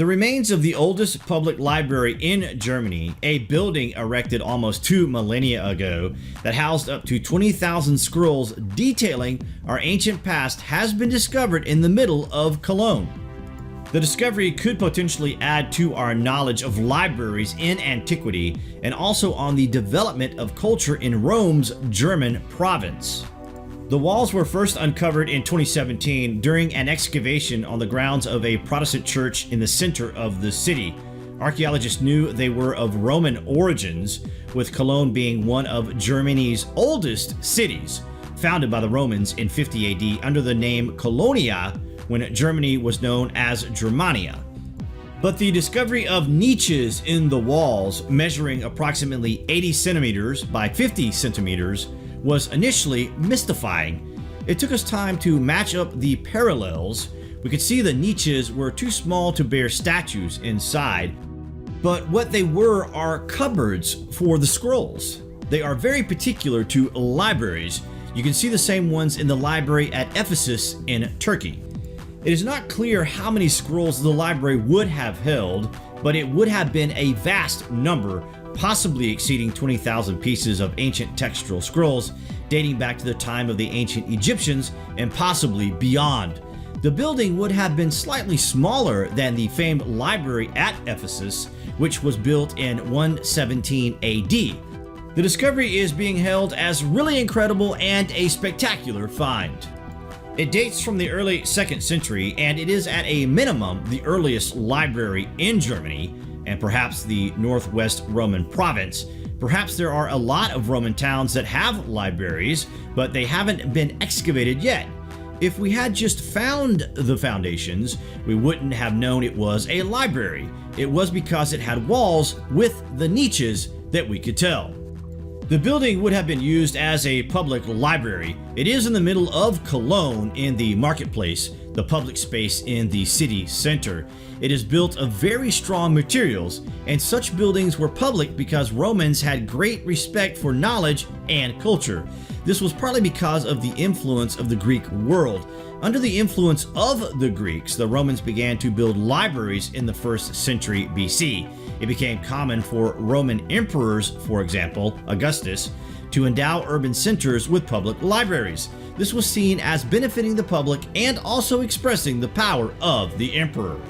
The remains of the oldest public library in Germany, a building erected almost 2 millennia ago that housed up to 20,000 scrolls detailing our ancient past, has been discovered in the middle of Cologne. The discovery could potentially add to our knowledge of libraries in antiquity and also on the development of culture in Rome's German province. The walls were first uncovered in 2017 during an excavation on the grounds of a Protestant church in the center of the city. Archaeologists knew they were of Roman origins, with Cologne being one of Germany's oldest cities, founded by the Romans in 50 AD under the name Colonia when Germany was known as Germania. But the discovery of niches in the walls measuring approximately 80 centimeters by 50 centimeters was initially mystifying. It took us time to match up the parallels. We could see the niches were too small to bear statues inside, but what they were are cupboards for the scrolls. They are very particular to libraries. You can see the same ones in the library at Ephesus in Turkey. It is not clear how many scrolls the library would have held, but it would have been a vast number, possibly exceeding 20,000 pieces of ancient textual scrolls dating back to the time of the ancient Egyptians and possibly beyond. The building would have been slightly smaller than the famed library at Ephesus, which was built in 117 AD. The discovery is being hailed as really incredible and a spectacular find. It dates from the early 2nd century, and it is at a minimum the earliest library in Germany and perhaps the Northwest Roman province. Perhaps there are a lot of Roman towns that have libraries, but they haven't been excavated yet. If we had just found the foundations, we wouldn't have known it was a library. It was because it had walls with the niches that we could tell. The building would have been used as a public library. It is in the middle of Cologne in the marketplace, the public space in the city center. It is built of very strong materials, and such buildings were public because Romans had great respect for knowledge and culture. This was partly because of the influence of the Greek world. Under the influence of the Greeks, the Romans began to build libraries in the 1st century BC. It became common for Roman emperors, for example, Augustus, to endow urban centers with public libraries. This was seen as benefiting the public and also expressing the power of the emperor.